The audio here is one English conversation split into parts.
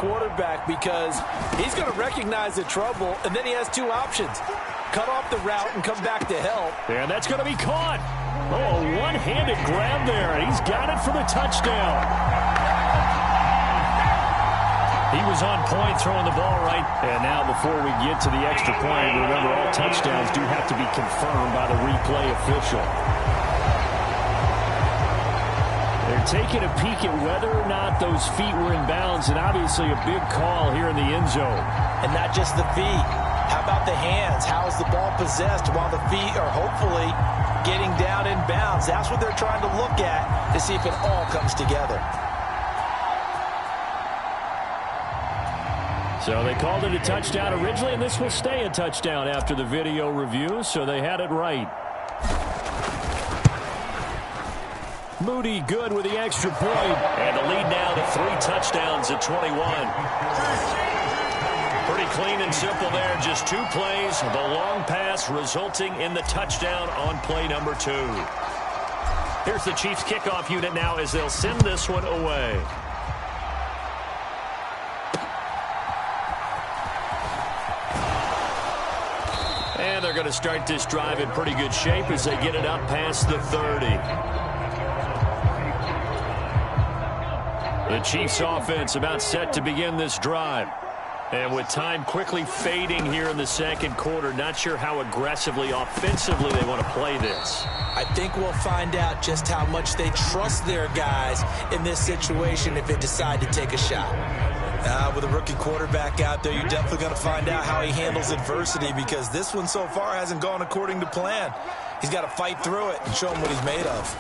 quarterback because he's going to recognize the trouble, and then he has two options. Cut off the route and come back to help. And that's going to be caught. Oh, one-handed grab there. He's got it for the touchdown. He was on point throwing the ball right. And now before we get to the extra point, remember all touchdowns do have to be confirmed by the replay official. They're taking a peek at whether or not those feet were in bounds, and obviously a big call here in the end zone. And not just the feet. How about the hands? How is the ball possessed while the feet are hopefully getting down in bounds? That's what they're trying to look at to see if it all comes together. So they called it a touchdown originally, and this will stay a touchdown after the video review, so they had it right. Moody good with the extra point. And the lead now to 3 touchdowns at 21. Pretty clean and simple there. Just 2 plays. The long pass resulting in the touchdown on play number 2. Here's the Chiefs kickoff unit now as they'll send this one away. And they're going to start this drive in pretty good shape as they get it up past the 30. The Chiefs offense about set to begin this drive. And with time quickly fading here in the second quarter, not sure how aggressively, offensively they want to play this. I think we'll find out just how much they trust their guys in this situation if they decide to take a shot. With a rookie quarterback out there, you're definitely going to find out how he handles adversity because this one so far hasn't gone according to plan. He's got to fight through it and show him what he's made of.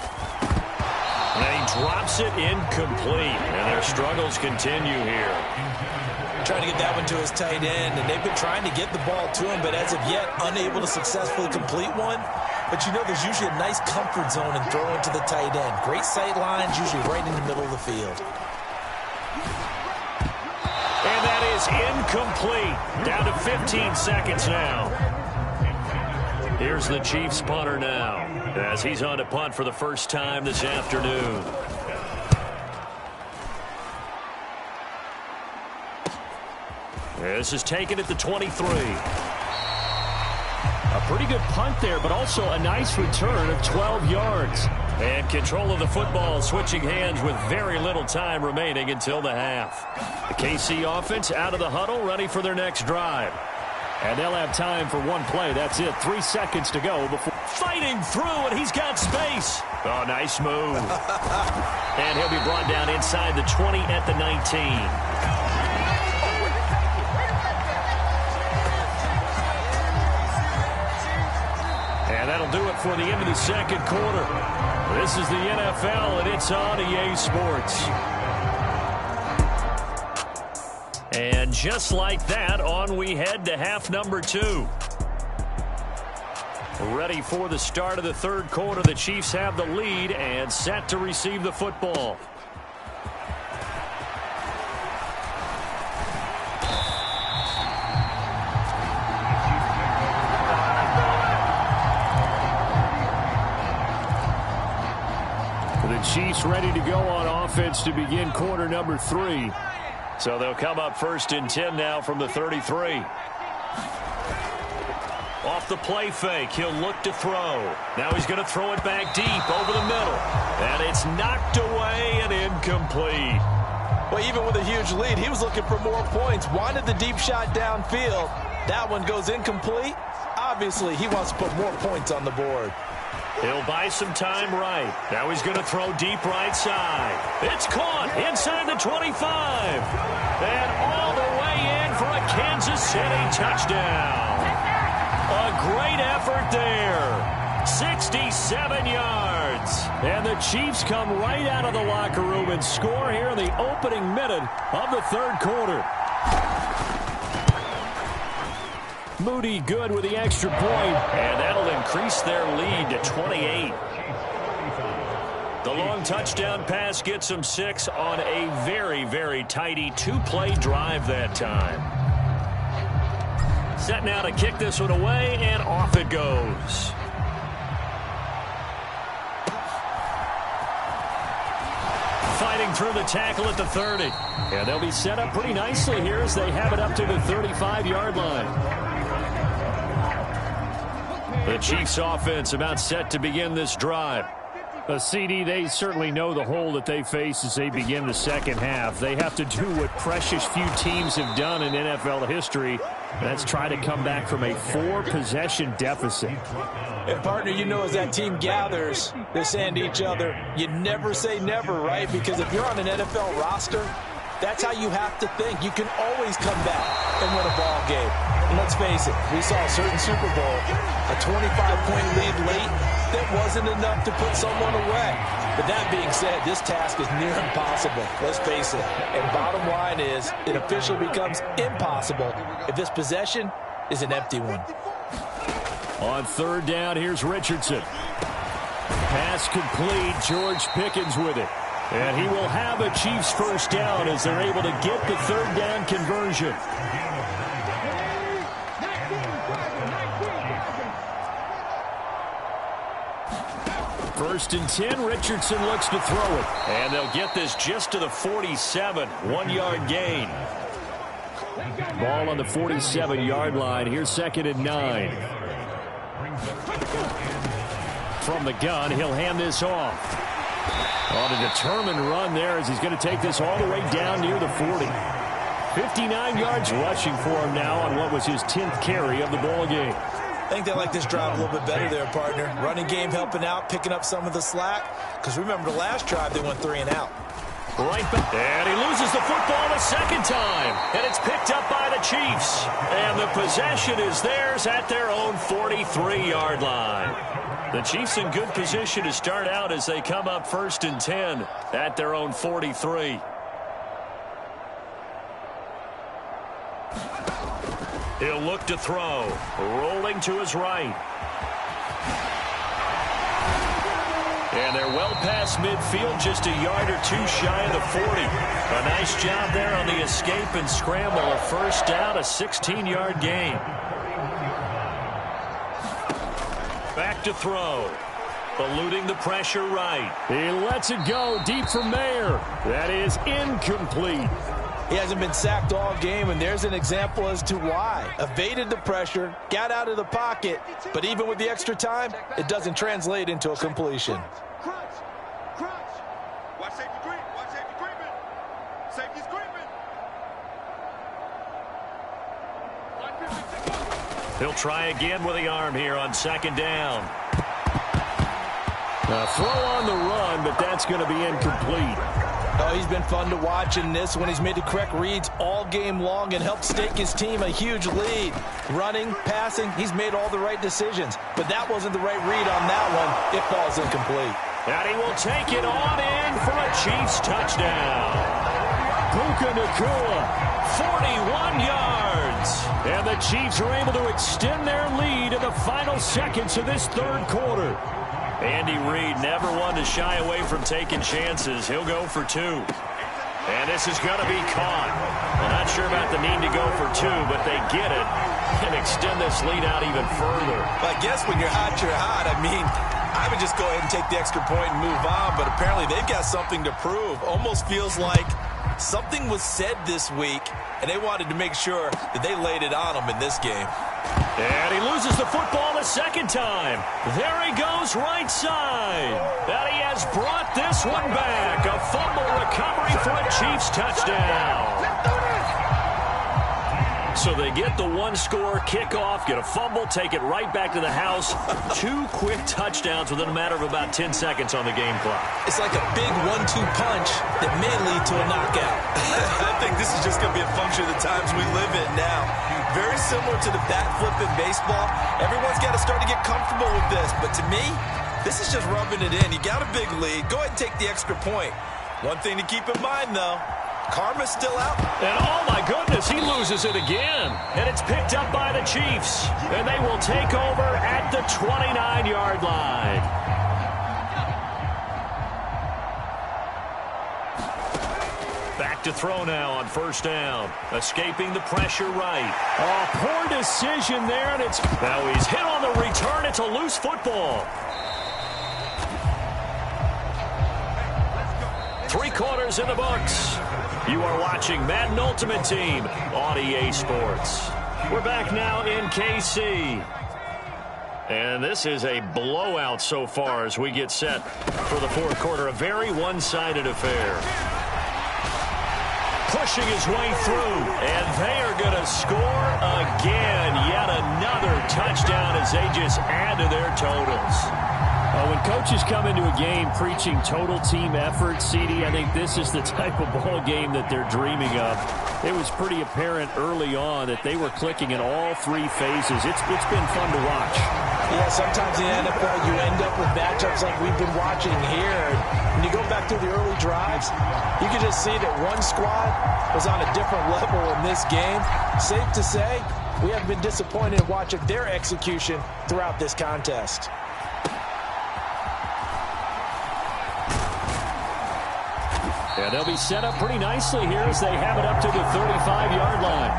And he drops it incomplete, and their struggles continue here. Trying to get that one to his tight end, and they've been trying to get the ball to him, but as of yet, unable to successfully complete one. But you know there's usually a nice comfort zone in throwing to the tight end. Great sight lines, usually right in the middle of the field. And that is incomplete. Down to 15 seconds now. Here's the Chiefs punter now as he's on to punt for the first time this afternoon. This is taken at the 23. A pretty good punt there, but also a nice return of 12 yards. And control of the football switching hands with very little time remaining until the half. The KC offense out of the huddle, ready for their next drive. And they'll have time for one play. That's it. 3 seconds to go before fighting through, and he's got space. Oh, nice move. And he'll be brought down inside the 20 at the 19. And that'll do it for the end of the second quarter. This is the NFL, and it's on EA Sports. And just like that, on we head to half number 2. Ready for the start of the third quarter. The Chiefs have the lead and set to receive the football. Chiefs ready to go on offense to begin quarter number 3. So they'll come up first and 10 now from the 33. Off the play fake, he'll look to throw. Now he's going to throw it back deep over the middle. And it's knocked away and incomplete. Well, even with a huge lead, he was looking for more points. Wanted the deep shot downfield. That one goes incomplete. Obviously, he wants to put more points on the board. He'll buy some time right. Now he's going to throw deep right side. It's caught inside the 25. And all the way in for a Kansas City touchdown. A great effort there. 67 yards. And the Chiefs come right out of the locker room and score here in the opening minute of the third quarter. Moody good with the extra point. And that'll increase their lead to 28. The long touchdown pass gets them 6 on a very, very tidy 2-play drive that time. Set now to kick this one away, and off it goes. fighting through the tackle at the 30. And they'll be set up pretty nicely here as they have it up to the 35-yard line. The Chiefs offense about set to begin this drive. CD, they certainly know the hole that they face as they begin the second half. They have to do what precious few teams have done in NFL history. That's try to come back from a 4-possession deficit. And, partner, you know as that team gathers, they sand each other. You never say never, right? Because if you're on an NFL roster, that's how you have to think. You can always come back and win a ball game. And let's face it, we saw a certain Super Bowl, a 25-point lead late that wasn't enough to put someone away. But that being said, this task is near impossible. Let's face it. And bottom line is, it officially becomes impossible if this possession is an empty one. On third down, here's Richardson. Pass complete. George Pickens with it. And he will have a Chiefs first down as they're able to get the third down conversion. First and 10, Richardson looks to throw it. And they'll get this just to the 47, 1-yard gain. Ball on the 47-yard line. Here's second and 9. From the gun, he'll hand this off. On a determined run there as he's going to take this all the way down near the 40. 59 yards rushing for him now on what was his 10th carry of the ball game. I think they like this drive a little bit better there, partner. Running game helping out, picking up some of the slack. Because remember the last drive, they went 3 and out. Right back. And he loses the football the second time. And it's picked up by the Chiefs. And the possession is theirs at their own 43-yard line. The Chiefs in good position to start out as they come up first and 10 at their own 43. He'll look to throw. Rolling to his right. And they're well past midfield, just a yard or two shy of the 40. A nice job there on the escape and scramble. A first down, a 16-yard gain. Back to throw. Eluding the pressure right. He lets it go deep for Mayer. That is incomplete. He hasn't been sacked all game, and there's an example as to why. Evaded the pressure, got out of the pocket, but even with the extra time, it doesn't translate into a completion. Watch safety creep. Watch safety creeping. Safety's creeping. He'll try again with the arm here on second down. A throw on the run, but that's going to be incomplete. Oh, he's been fun to watch in this when he's made the correct reads all game long and helped stake his team a huge lead. Running, passing, he's made all the right decisions. But that wasn't the right read on that one. It falls incomplete. And he will take it on in for a Chiefs touchdown. Puka Nacua, 41 yards. And the Chiefs are able to extend their lead in the final seconds of this third quarter. Andy Reid never one to shy away from taking chances. He'll go for 2. And this is going to be caught. I'm not sure about the need to go for 2, but they get it and extend this lead out even further. I guess when you're hot, you're hot. I mean, I would just go ahead and take the extra point and move on, but apparently they've got something to prove. Almost feels like something was said this week, and they wanted to make sure that they laid it on them in this game. And he loses the football a second time. There he goes right side. And he has brought this one back. A fumble recovery for a Chiefs touchdown. So they get the one-score kickoff, get a fumble, take it right back to the house. 2 quick touchdowns within a matter of about 10 seconds on the game clock. It's like a big 1-2 punch that may lead to a knockout. I think this is just going to be a function of the times we live in now. Very similar to the bat flip in baseball. Everyone's got to start to get comfortable with this. But to me, this is just rubbing it in. You got a big lead. Go ahead and take the extra point. One thing to keep in mind, though, karma's still out. And oh my goodness, he loses it again. And it's picked up by the Chiefs. And they will take over at the 29-yard line. Back to throw now on first down. Escaping the pressure right. Oh, poor decision there. And it's now he's hit on the return. It's a loose football. 3 quarters in the books. You are watching Madden Ultimate Team on EA Sports. We're back now in KC. And this is a blowout so far as we get set for the 4th quarter. A very one-sided affair. Pushing his way through, and they are going to score again. Yet another touchdown as they just add to their totals. When coaches come into a game preaching total team effort, CD, I think this is the type of ball game that they're dreaming of. It was pretty apparent early on that they were clicking in all 3 phases. It's been fun to watch. Yeah, sometimes in the NFL you end up with matchups like we've been watching here. When you go back through the early drives, you can just see that one squad was on a different level in this game. Safe to say, we haven't been disappointed in watching their execution throughout this contest. Yeah, they'll be set up pretty nicely here as they have it up to the 35-yard line.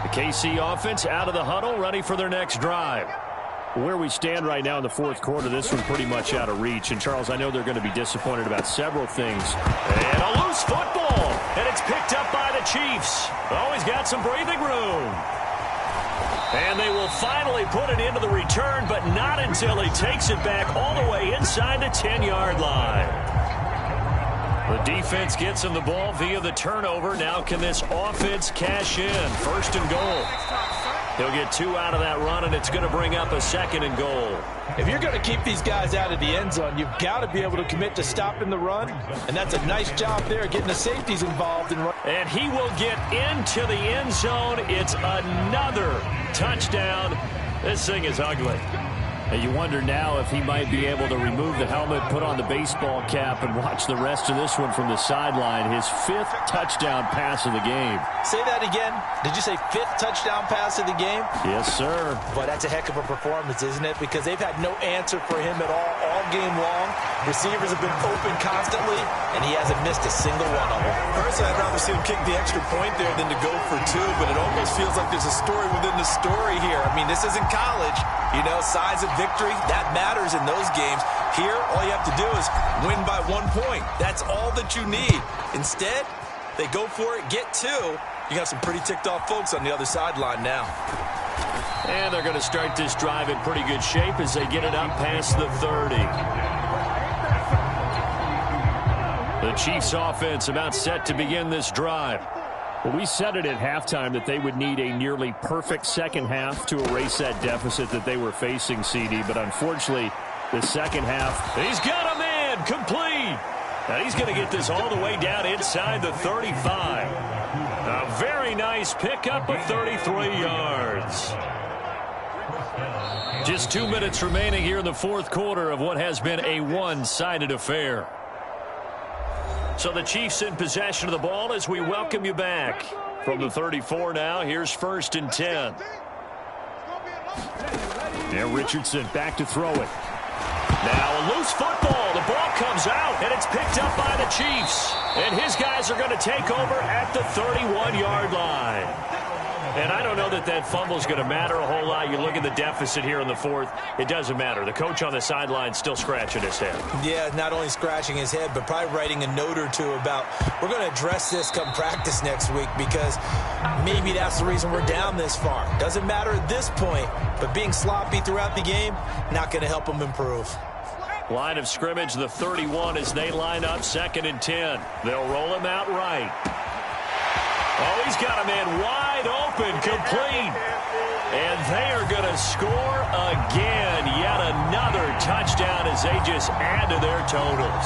The KC offense out of the huddle, ready for their next drive. Where we stand right now in the 4th quarter, this one pretty much out of reach. And, Charles, I know they're going to be disappointed about several things. And a loose football, and it's picked up by the Chiefs. Oh, he's got some breathing room. And they will finally put it into the return, but not until he takes it back all the way inside the 10-yard line. The defense gets him the ball via the turnover. Now can this offense cash in? 1st and goal. He'll get 2 out of that run, and it's going to bring up a 2nd and goal. If you're going to keep these guys out of the end zone, you've got to be able to commit to stopping the run, and that's a nice job there, getting the safeties involved. And he will get into the end zone. It's another touchdown. This thing is ugly. And you wonder now if he might be able to remove the helmet, put on the baseball cap, and watch the rest of this one from the sideline. His 5th touchdown pass of the game. Say that again. Did you say 5th touchdown pass of the game? Yes, sir. Boy, that's a heck of a performance, isn't it? Because they've had no answer for him at all game long. Receivers have been open constantly, and he hasn't missed a single one of them. Personally, I'd rather see him kick the extra point there than to go for 2, but it almost feels like there's a story within the story here. I mean, this isn't college. You know, signs of victory, that matters in those games. Here, all you have to do is win by 1 point. That's all that you need. Instead, they go for it, get 2. You got some pretty ticked off folks on the other sideline now. And they're going to start this drive in pretty good shape as they get it up past the 30. The Chiefs offense about set to begin this drive. Well, we said it at halftime that they would need a nearly perfect second half to erase that deficit that they were facing, CD. But unfortunately, the second half. He's got a man complete. Now he's going to get this all the way down inside the 35. A very nice pickup of 33 yards. Just 2 minutes remaining here in the 4th quarter of what has been a one-sided affair. So the Chiefs in possession of the ball as we welcome you back. From the 34 now, here's 1st and 10. Yeah, Richardson back to throw it. Now a loose football. The ball comes out, and it's picked up by the Chiefs. And his guys are going to take over at the 31-yard line. And I don't know that that fumble is going to matter a whole lot. You look at the deficit here in the 4th. It doesn't matter. The coach on the sideline still scratching his head. Yeah, not only scratching his head, but probably writing a note or 2 about we're going to address this come practice next week because maybe that's the reason we're down this far. Doesn't matter at this point, but being sloppy throughout the game, not going to help them improve. Line of scrimmage, the 31 as they line up 2nd and 10. They'll roll him out right. Oh, he's got a man wide open, complete. And they are going to score again. Yet another touchdown as they just add to their totals.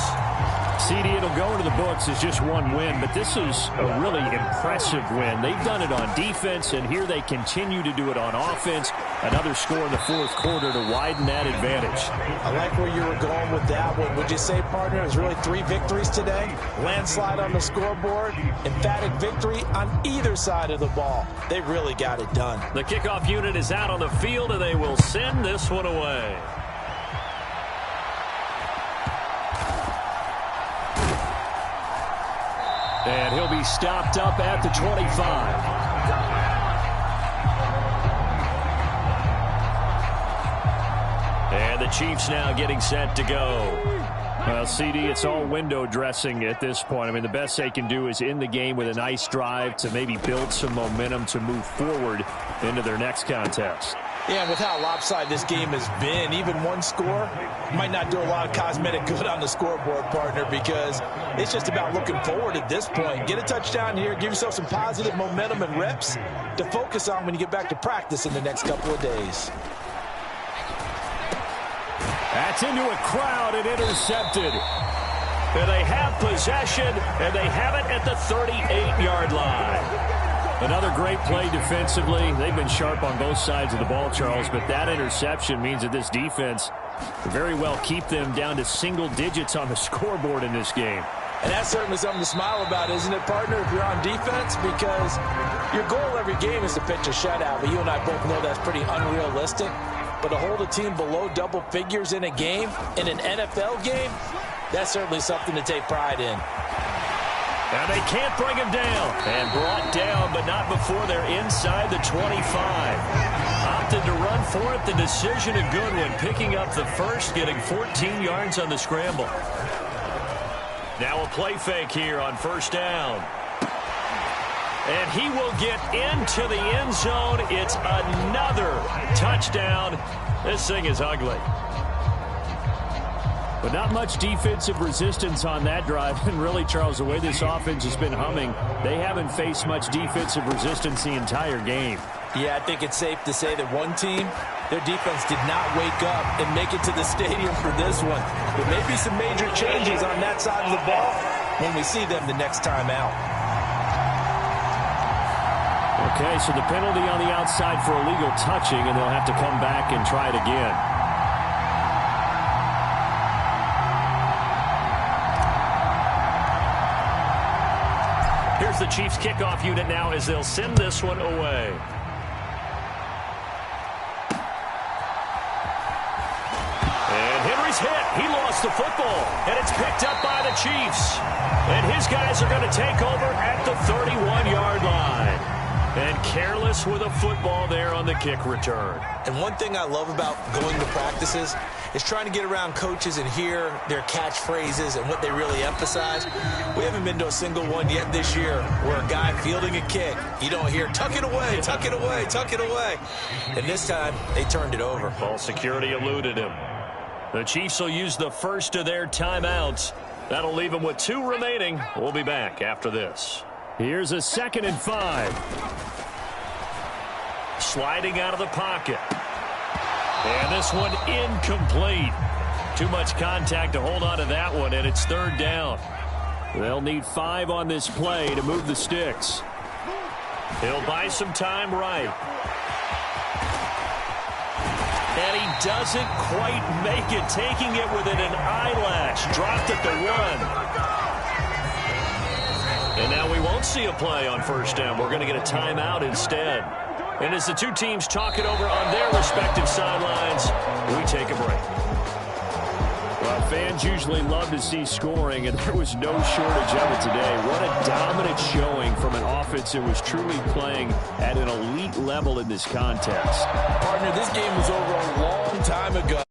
CD, it'll go into the books as just 1 win, but this is a really impressive win. They've done it on defense, and here they continue to do it on offense. Another score in the 4th quarter to widen that advantage. I like where you were going with that one. Would you say, partner, it was really 3 victories today? Landslide on the scoreboard, emphatic victory on either side of the ball. They really got it done. The kickoff unit is out on the field, and they will send this one away. And he'll be stopped up at the 25. And the Chiefs now getting set to go. Well, CD, it's all window dressing at this point. I mean, the best they can do is end the game with a nice drive to maybe build some momentum to move forward into their next contest. Yeah, and with how lopsided this game has been, even one score might not do a lot of cosmetic good on the scoreboard, partner, because it's just about looking forward at this point. Get a touchdown here, give yourself some positive momentum and reps to focus on when you get back to practice in the next couple of days. That's into a crowd and intercepted. And they have possession, and they have it at the 38-yard line. Another great play defensively. They've been sharp on both sides of the ball, Charles, but that interception means that this defense can very well keep them down to single digits on the scoreboard in this game. And that's certainly something to smile about, isn't it, partner, if you're on defense? Because your goal every game is to pitch a shutout, but you and I both know that's pretty unrealistic. But to hold a team below double figures in a game, in an NFL game, that's certainly something to take pride in. And they can't bring him down. And brought down, but not before they're inside the 25. Opted to run for it. The decision a good one. Picking up the first, getting 14 yards on the scramble. Now a play fake here on first down. And he will get into the end zone. It's another touchdown. This thing is ugly. But not much defensive resistance on that drive. And really, Charles, the way this offense has been humming, they haven't faced much defensive resistance the entire game. Yeah, I think it's safe to say that one team, their defense did not wake up and make it to the stadium for this one. There may be some major changes on that side of the ball when we see them the next time out. Okay, so the penalty on the outside for illegal touching, and they'll have to come back and try it again. Here's the Chiefs kickoff unit now as they'll send this one away. And Henry's hit. He lost the football. And it's picked up by the Chiefs. And his guys are going to take over at the 31-yard line. And careless with a football there on the kick return. And one thing I love about going to practices is trying to get around coaches and hear their catchphrases and what they really emphasize. We haven't been to a single one yet this year where a guy fielding a kick, you don't hear, tuck it away, tuck it away, tuck it away. And this time, they turned it over. Ball security eluded him. The Chiefs will use the first of their timeouts. That'll leave them with 2 remaining. We'll be back after this. Here's a 2nd and 5. Sliding out of the pocket. And this one incomplete. Too much contact to hold on to that one, and it's 3rd down. They'll need 5 on this play to move the sticks. He'll buy some time right. And he doesn't quite make it, taking it within an eyelash. Dropped at the 1. And now we won't see a play on first down. We're going to get a timeout instead. And as the two teams talk it over on their respective sidelines, we take a break. Well, fans usually love to see scoring, and there was no shortage of it today. What a dominant showing from an offense that was truly playing at an elite level in this contest. Partner, this game was over a long time ago.